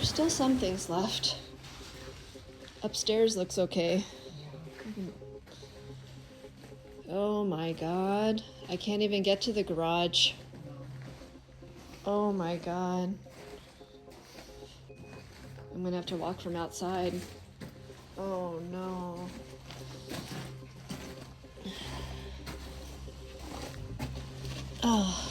There's still some things left. Upstairs looks okay. Oh my god. I can't even get to the garage. Oh my god. I'm gonna have to walk from outside. Oh no. Oh.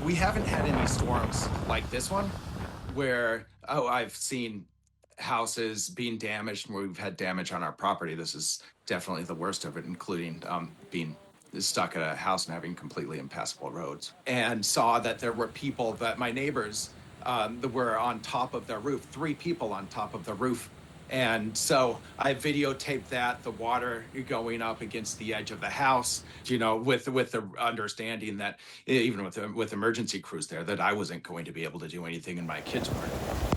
We haven't had any storms like this one where, I've seen houses being damaged where we've had damage on our property. This is definitely the worst of it, including being stuck at a house and having completely impassable roads. And saw that there were people that my neighbors that were on top of their roof, three people on top of the roof. And so I videotaped that, the water going up against the edge of the house, with the understanding that even with emergency crews there, that I wasn't going to be able to do anything and my kids weren't.